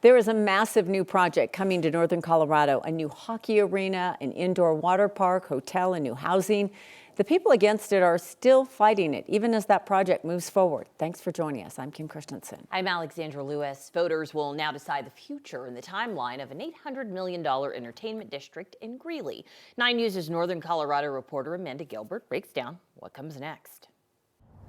There is a massive new project coming to northern Colorado, a new hockey arena, an indoor water park, hotel, and new housing. The people against it are still fighting it, even as that project moves forward. Thanks for joining us. I'm Kim Christensen. I'm Alexandra Lewis. Voters will now decide the future and the timeline of an $800 million entertainment district in Greeley. 9 News' Northern Colorado reporter Amanda Gilbert breaks down what comes next.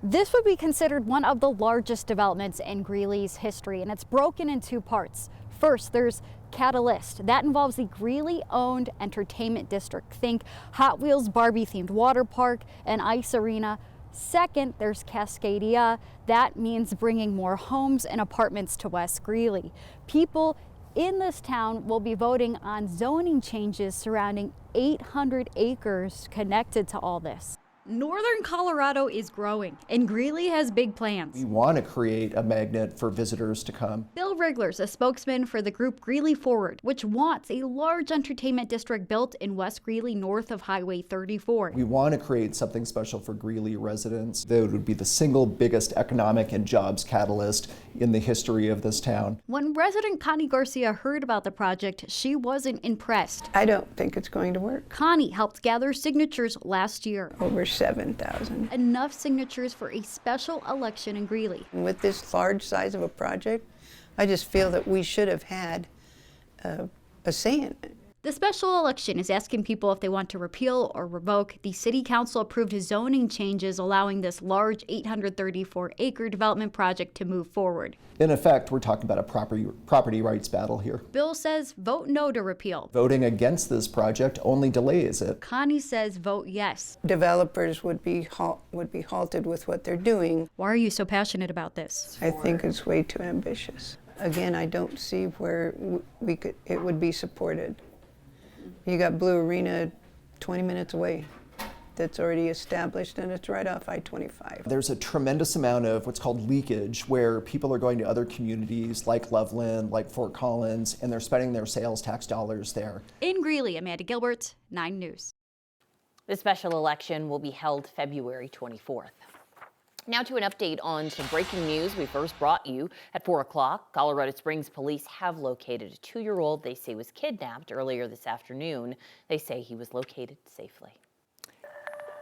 This would be considered one of the largest developments in Greeley's history, and it's broken in two parts. First, there's Catalyst. That involves the Greeley-owned entertainment district. Think Hot Wheels Barbie-themed water park and ice arena. Second, there's Cascadia. That means bringing more homes and apartments to West Greeley. People in this town will be voting on zoning changes surrounding 800 acres connected to all this. Northern Colorado is growing, and Greeley has big plans. We want to create a magnet for visitors to come. Bill Rigler's a spokesman for the group Greeley Forward, which wants a large entertainment district built in West Greeley north of Highway 34. We want to create something special for Greeley residents that would be the single biggest economic and jobs catalyst in the history of this town. When resident Connie Garcia heard about the project, she wasn't impressed. I don't think it's going to work. Connie helped gather signatures last year. Over 7,000. Enough signatures for a special election in Greeley. And with this large size of a project, I just feel that we should have had a say in it. The special election is asking people if they want to repeal or revoke. The city council approved zoning changes allowing this large 834-acre development project to move forward. In effect, we're talking about a property rights battle here. Bill says vote no to repeal. Voting against this project only delays it. Connie says vote yes. Developers would be halted with what they're doing. Why are you so passionate about this? I think it's way too ambitious. Again, I don't see where it would be supported. You got Blue Arena 20 minutes away that's already established, and it's right off I-25. There's a tremendous amount of what's called leakage, where people are going to other communities like Loveland, like Fort Collins, and they're spending their sales tax dollars there. In Greeley, Amanda Gilbert, 9 News. The special election will be held February 24th. Now to an update on some breaking news we first brought you at 4 o'clock. Colorado Springs police have located a 2-year-old they say was kidnapped earlier this afternoon. They say he was located safely.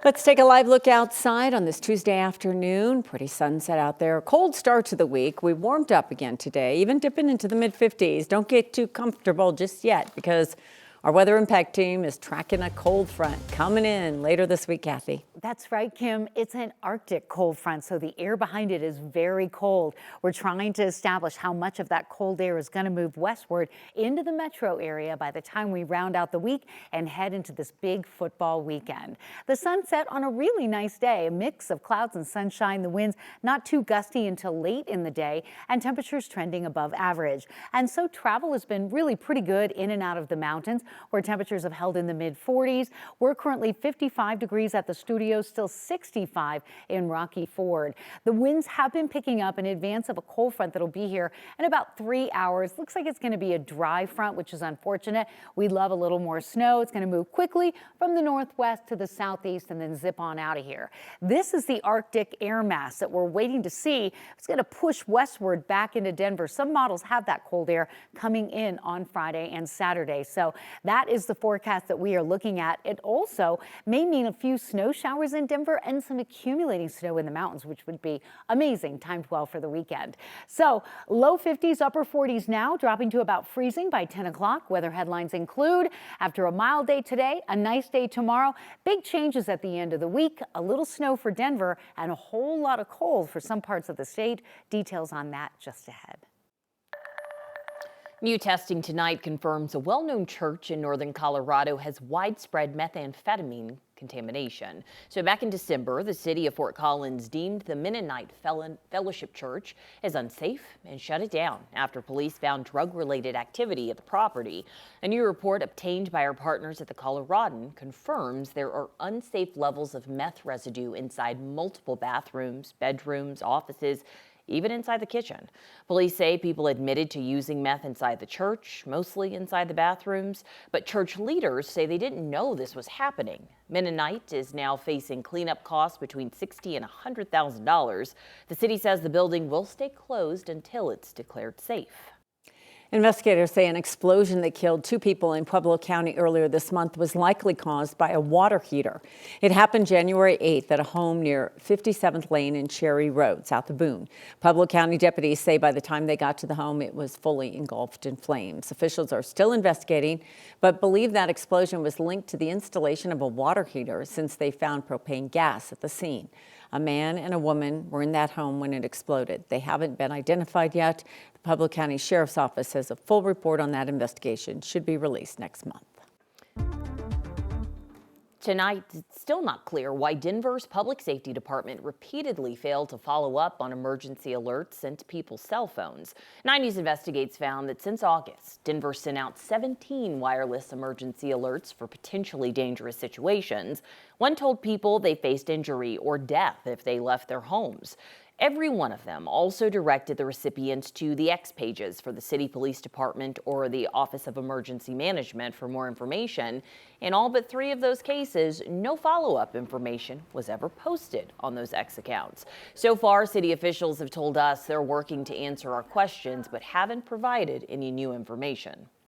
Let's take a live look outside on this Tuesday afternoon. Pretty sunset out there. Cold start to the week. We warmed up again today, even dipping into the mid-50s. Don't get too comfortable just yet, because our weather impact team is tracking a cold front coming in later this week, Kathy. That's right, Kim. It's an Arctic cold front, so the air behind it is very cold. We're trying to establish how much of that cold air is going to move westward into the metro area by the time we round out the week and head into this big football weekend. The sun set on a really nice day, a mix of clouds and sunshine. The winds not too gusty until late in the day, and temperatures trending above average. And so travel has been really pretty good in and out of the mountains, where temperatures have held in the mid-40s. We're currently 55 degrees at the studio, still 65 in Rocky Ford. The winds have been picking up in advance of a cold front that'll be here in about 3 hours. Looks like it's going to be a dry front, which is unfortunate. We'd love a little more snow. It's going to move quickly from the northwest to the southeast and then zip on out of here. This is the Arctic air mass that we're waiting to see. It's going to push westward back into Denver. Some models have that cold air coming in on Friday and Saturday. So that is the forecast that we are looking at. It also may mean a few snow showers in Denver and some accumulating snow in the mountains, which would be amazing, timed well for the weekend. So low 50s, upper 40s now, dropping to about freezing by 10 o'clock. Weather headlines include, after a mild day today, a nice day tomorrow. Big changes at the end of the week, a little snow for Denver and a whole lot of cold for some parts of the state. Details on that just ahead. New testing tonight confirms a well-known church in northern Colorado has widespread methamphetamine contamination. So back in December, the city of Fort Collins deemed the Mennonite Fellowship Church as unsafe and shut it down after police found drug-related activity at the property. A new report obtained by our partners at the Coloradan confirms there are unsafe levels of meth residue inside multiple bathrooms, bedrooms, offices, even inside the kitchen. Police say people admitted to using meth inside the church, mostly inside the bathrooms, but church leaders say they didn't know this was happening. Mennonite is now facing cleanup costs between $60,000 and $100,000. The city says the building will stay closed until it's declared safe. Investigators say an explosion that killed 2 people in Pueblo County earlier this month was likely caused by a water heater. It happened January 8th at a home near 57th Lane and Cherry Road, south of Boone. Pueblo County deputies say by the time they got to the home, it was fully engulfed in flames. Officials are still investigating, but believe that explosion was linked to the installation of a water heater since they found propane gas at the scene. A man and a woman were in that home when it exploded. They haven't been identified yet. The Pueblo County Sheriff's Office says a full report on that investigation should be released next month. Tonight, it's still not clear why Denver's public safety department repeatedly failed to follow up on emergency alerts sent to people's cell phones. 9 News Investigates found that since August, Denver sent out 17 wireless emergency alerts for potentially dangerous situations. One told people they faced injury or death if they left their homes. Every one of them also directed the recipients to the X pages for the City Police Department or the Office of Emergency Management for more information. In all but 3 of those cases, no follow-up information was ever posted on those X accounts. So far, city officials have told us they're working to answer our questions but haven't provided any new information.